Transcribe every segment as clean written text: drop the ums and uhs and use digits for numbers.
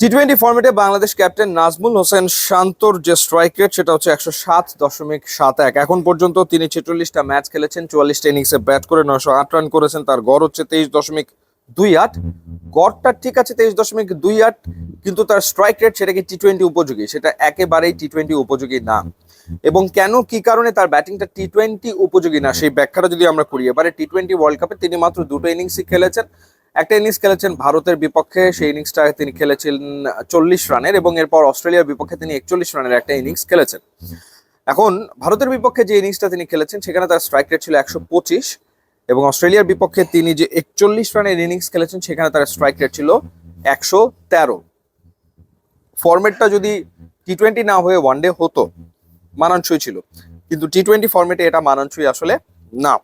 টি-20 ফরম্যাটে বাংলাদেশ ক্যাপ্টেন নাজমুল হোসেন শান্তর যে স্ট্রাইক রেট সেটা হচ্ছে 107.71। এখন পর্যন্ত তিনি 46টা ম্যাচ খেলেছেন, 44টা ইনিংসে ব্যাট করে 908 রান করেছেন। তার গড় হচ্ছে 23.28। গড়টা ঠিক আছে 23.28, কিন্তু তার স্ট্রাইক রেট সেটা কি টি-20 উপযোগী? সেটা একেবারেই টি-20 উপযোগী না। এবং কেন, কি কারণে তার ব্যাটিংটা টি-20 উপযোগী না সেই ব্যাখ্যাটা যদি আমরা করি, এবারে টি-20 ওয়ার্ল্ড কাপে তিনি মাত্র দুটো ইনিংসই খেলেছেন। একটা ইনিংস খেলেছেন ভারতের বিপক্ষে, সেই ইনিংসটা তিনি খেলেছিলেন 40 রানের, এবং এরপর অস্ট্রেলিয়ার বিপক্ষে তিনি 41 রানের একটা ইনিংস খেলেছেন। এখন ভারতের বিপক্ষে যে ইনিংসটা তিনি খেলেছেন সেখানে তার স্ট্রাইক রেট ছিল 125, এবং অস্ট্রেলিয়ার বিপক্ষে তিনি যে 41 রানের ইনিংস খেলেছেন সেখানে তার স্ট্রাইক রেট ছিল 113। ফরম্যাটটা যদি টি-20 না হয়ে ওয়ানডে হতো মানানসই ছিল, কিন্তু টি-20 ফরম্যাটে এটা মানানসই আসলে না।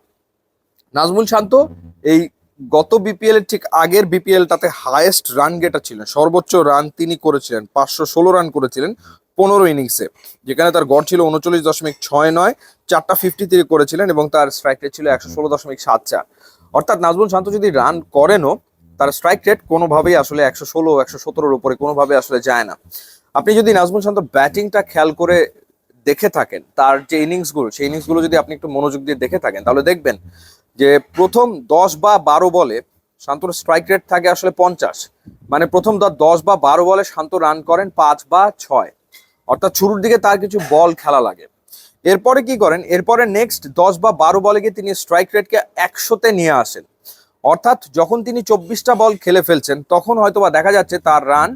নাজমুল শান্ত এই গত বিপিএল এর ঠিক আগের বিপিএলটাতে হাইয়েস্ট রান গেটার ছিলেন, সর্বোচ্চ রান তিনি করেছিলেন, 516 রান করেছিলেন 15 ইনিংসে, যেখানে তার গড় ছিল 39.69, 4টা 50 তিনি করেছিলেন, এবং তার স্ট্রাইক রেট ছিল 116.74। অর্থাৎ নাজমুল শান্ত যদি রান করেনও তার স্ট্রাইক রেট কোনোভাবেই আসলে 116 117-এর উপরে কোনোভাবে আসলে যায় না। আপনি যদি নাজমুল শান্ত ব্যাটিংটা খেয়াল করে দেখে থাকেন, তার যে ইনিংসগুলো সেই ইনিংসগুলো যদি আপনি একটু মনোযোগ দিয়ে দেখে থাকেন, তাহলে দেখবেন যে প্রথম 10 বা 12 বলে শান্তর স্ট্রাইক রেট থাকে আসলে 50। মানে প্রথম 10 বা 12 বলে শান্ত রান করেন 5 বা 6, অর্থাৎ শুরুর দিকে তার কিছু বল খেলা লাগে। এরপরে কি করেন, এরপরে নেক্সট 10 বা 12 বলে গিয়ে তিনি স্ট্রাইক রেটকে 100-তে নিয়ে আসেন। অর্থাৎ যখন তিনি 24টা বল খেলে ফেলছেন তখন হয়তোবা দেখা যাচ্ছে তার রান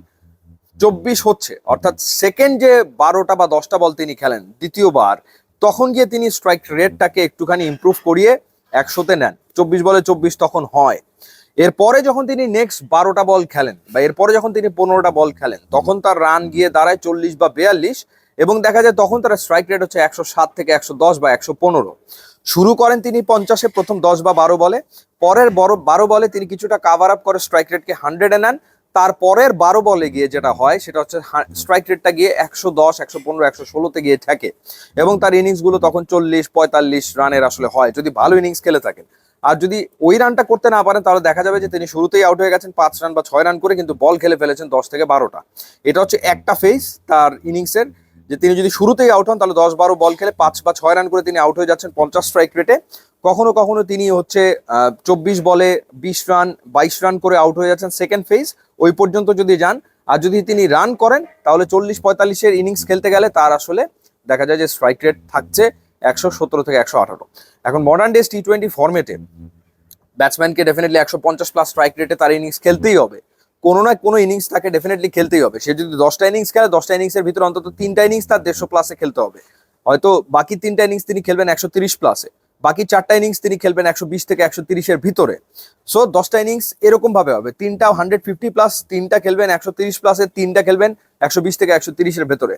24 হচ্ছে, অর্থাৎ সেকেন্ড যে 12টা বা 10টা বল তিনি খেলেন দ্বিতীয়বার, তখন গিয়ে তিনি স্ট্রাইক রেটটাকে একটুখানি ইমপ্রুভ করিয়ে 100-তে নেন। 24 বলে 24 তখন হয়। এরপরে যখন তিনি নেক্সট 12টা বল খেলেন, বা এরপরে যখন তিনি 15টা বল খেলেন, তখন তার রান গিয়ে দাঁড়ায় 40 বা 42, এবং দেখা যায় তখন তার স্ট্রাইক রেট হচ্ছে 107 থেকে 110 বা 115। শুরু করেন তিনি 50-এ প্রথম 10 বা 12 বলে, পরের 12 বলে তিনি কিছুটা কাভার আপ করে স্ট্রাইক রেটকে 100-এ নেন। তারপরের 12 বলে গিয়ে যেটা হয় সেটা হচ্ছে স্ট্রাইক রেটটা গিয়ে 110 115 116-তে গিয়ে থাকে, এবং তার ইনিংসগুলো তখন 40 45 রানের আসলে হয় যদি ভালো ইনিংস খেলে থাকেন। আর যদি ওই রানটা করতে না পারেন তাহলে দেখা যাবে যে তিনি শুরুতেই আউট হয়ে গেছেন 5 রান বা 6 রান করে, কিন্তু বল খেলে ফেলেছেন 10 থেকে 12টা। এটা হচ্ছে একটা ফেজ তার ইনিংসের, যে তিনি যদি শুরুতেই আউট হন তাহলে 10 12 বল খেলে 5 বা 6 রান করে তিনি আউট হয়ে যাচ্ছেন 50 স্ট্রাইক রেটে। কখনো কখনো তিনি হচ্ছে 24 বলে 20 রান 22 রান করে আউট হয়ে যাচ্ছেন সেকেন্ড ফেজ, ওই পর্যন্ত যদি যান। আর যদি তিনি রান করেন তাহলে 40 45-এর ইনিংস খেলতে গেলে তার আসলে দেখা যায় যে স্ট্রাইক রেট থাকছে 117 থেকে 118। এখন মডার্ন ডেজ টি-20 ফরম্যাটে ব্যাটসম্যানকে ডেফিনেটলি 150+ স্ট্রাইক রেটে তার ইনিংস খেলতেই হবে, কোনো না কোনো ইনিংস তাকে ডেফিনেটলি খেলতেই হবে। সে যদি 10টা ইনিংস খেলে 10টা ইনিংসের ভিতরে অন্তত 3টা ইনিংস তার 150+ খেলতে হবে। হয়তো বাকি 3টা ইনিংস তিনি খেলবেন 130+, বাকি 4টা ইনিংস তিনি খেলবেন 120 থেকে 130-এর ভিতরে। সো 10টা ইনিংস এরকম ভাবে হবে, 3টা 150+, 3টা খেলবেন 130+, 3টা খেলবেন 120 থেকে 130-এর ভেতরে।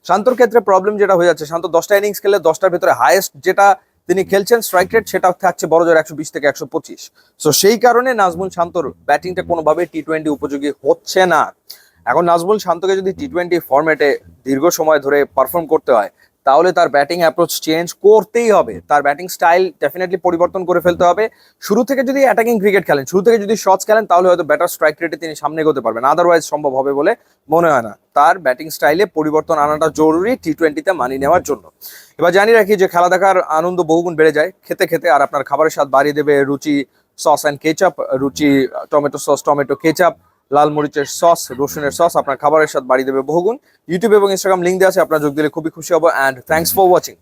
শান্তর ক্ষেত্রে প্রবলেম যেটা হয়ে যাচ্ছে, শান্ত 10টা ইনিংস খেলে 10টার ভেতরে হাইয়েস্ট যেটা তিনি খেলছেন স্ট্রাইক রেট সেটা থাকছে বড়জোর 120 থেকে 125। সো সেই কারণে নাজমুল শান্তর ব্যাটিংটা কোনোভাবে টি-20 উপযোগী হচ্ছে না। এখন নাজমুল শান্তকে যদি টি-20 ফরম্যাটে দীর্ঘ সময় ধরে পারফর্ম করতে হয় তাহলে তার ব্যাটিং অ্যাপ্রোচ চেঞ্জ করতেই হবে, তার ব্যাটিং স্টাইল ডেফিনেটলি পরিবর্তন করে ফেলতে হবে। শুরু থেকে যদি অ্যাটাকিং ক্রিকেট খেলেন, শুরু থেকে যদি শটস খেলেন, তাহলে হয়তো ব্যাটার স্ট্রাইক রেটে তিনি সামনে এগোতে পারবেন, আদারওয়াইজ সম্ভব হবে বলে মনে হয় না। তার ব্যাটিং স্টাইলে পরিবর্তন আনাটা জরুরি টি-20-তে মানিয়ে নেওয়ার জন্য। এবার জানি রাখি যে খেলা দেখার আনন্দ বহুগুণ বেড়ে যায় খেতে খেতে, আর আপনার খাবারের স্বাদ বাড়িয়ে দেবে রুচি সস অ্যান্ড কেচাপ, রুচি টমেটো সস টমেটো কেচাপ, লাল মরিচের সস, রসুনের সস আপনার খাবারের স্বাদ বাড়িয়ে দেবে বহুগুণ। ইউটিউব এবং ইনস্টাগ্রাম লিঙ্ক দেওয়া আছে, আপনার যোগ দিলে খুবই খুশি হবো। And thanks for watching.